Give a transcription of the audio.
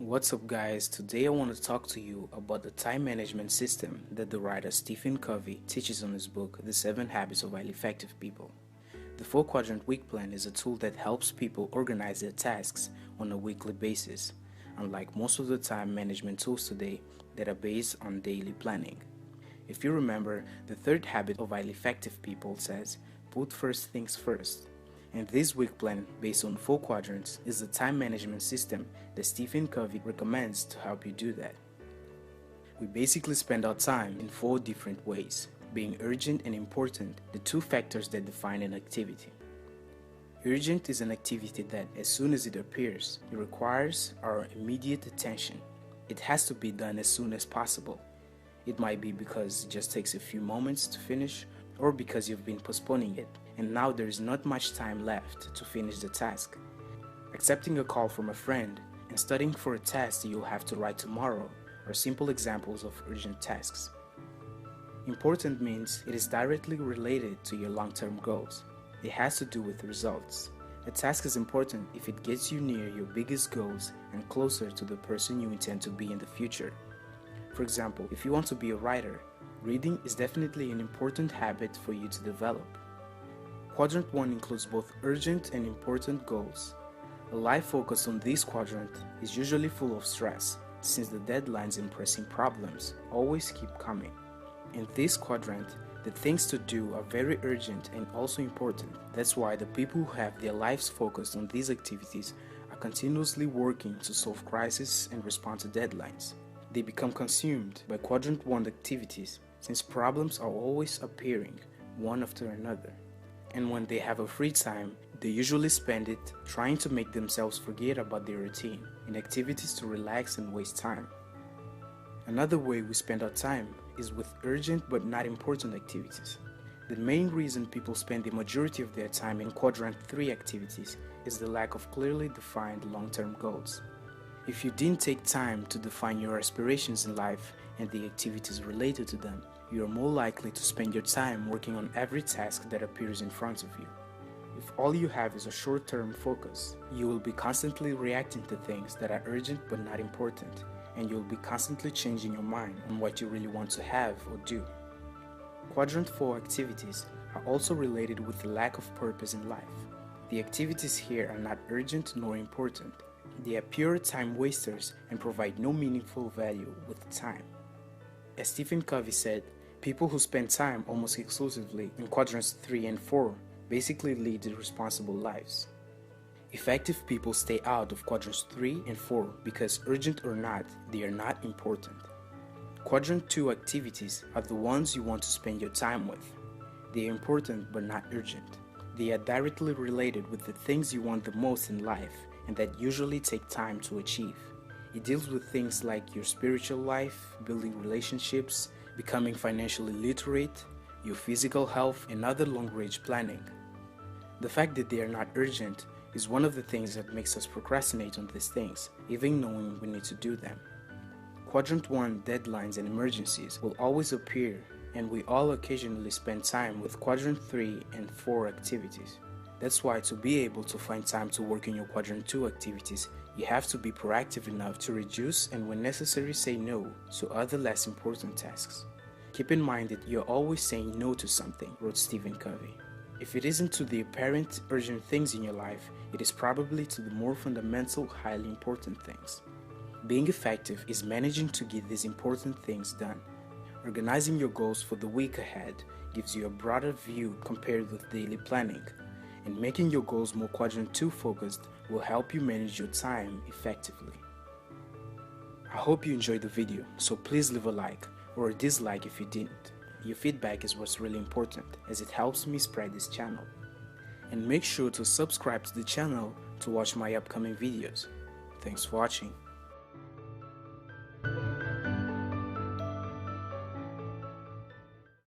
What's up guys, today I want to talk to you about the time management system that the writer Stephen Covey teaches on his book, The 7 Habits of Highly Effective People. The 4-quadrant week plan is a tool that helps people organize their tasks on a weekly basis, unlike most of the time management tools today that are based on daily planning. If you remember, the third habit of highly effective people says, put first things first. And this week plan, based on 4 quadrants, is the time management system that Stephen Covey recommends to help you do that. We basically spend our time in 4 different ways, being urgent and important, the 2 factors that define an activity. Urgent is an activity that, as soon as it appears, it requires our immediate attention. It has to be done as soon as possible. It might be because it just takes a few moments to finish, or because you've been postponing it, and now there is not much time left to finish the task. Accepting a call from a friend and studying for a test you'll have to write tomorrow are simple examples of urgent tasks. Important means it is directly related to your long-term goals. It has to do with results. A task is important if it gets you near your biggest goals and closer to the person you intend to be in the future. For example, if you want to be a writer, reading is definitely an important habit for you to develop. Quadrant 1 includes both urgent and important goals. A life focused on this quadrant is usually full of stress, since the deadlines and pressing problems always keep coming. In this quadrant, the things to do are very urgent and also important. That's why the people who have their lives focused on these activities are continuously working to solve crises and respond to deadlines. They become consumed by Quadrant 1 activities, since problems are always appearing, one after another. And when they have a free time, they usually spend it trying to make themselves forget about their routine in activities to relax and waste time. Another way we spend our time is with urgent but not important activities. The main reason people spend the majority of their time in Quadrant 3 activities is the lack of clearly defined long-term goals. If you didn't take time to define your aspirations in life and the activities related to them, you are more likely to spend your time working on every task that appears in front of you. If all you have is a short-term focus, you will be constantly reacting to things that are urgent but not important, and you will be constantly changing your mind on what you really want to have or do. Quadrant 4 activities are also related with the lack of purpose in life. The activities here are not urgent nor important. They are pure time wasters and provide no meaningful value with time. As Stephen Covey said, people who spend time almost exclusively in quadrants 3 and 4 basically lead irresponsible lives. Effective people stay out of quadrants 3 and 4 because, urgent or not, they are not important. Quadrant 2 activities are the ones you want to spend your time with. They are important but not urgent. They are directly related with the things you want the most in life and that usually take time to achieve. It deals with things like your spiritual life, building relationships, becoming financially literate, your physical health, and other long-range planning. The fact that they are not urgent is one of the things that makes us procrastinate on these things, even knowing we need to do them. Quadrant 1 deadlines and emergencies will always appear, and we all occasionally spend time with Quadrant 3 and 4 activities. That's why to be able to find time to work in your Quadrant 2 activities, you have to be proactive enough to reduce and when necessary say no to other less important tasks. Keep in mind that you're always saying no to something, wrote Stephen Covey. If it isn't to the apparent urgent things in your life, it is probably to the more fundamental, highly important things. Being effective is managing to get these important things done. Organizing your goals for the week ahead gives you a broader view compared with daily planning, and making your goals more Quadrant 2 focused will help you manage your time effectively. I hope you enjoyed the video, so please leave a like or a dislike if you didn't. Your feedback is what's really important, as it helps me spread this channel. And make sure to subscribe to the channel to watch my upcoming videos. Thanks for watching.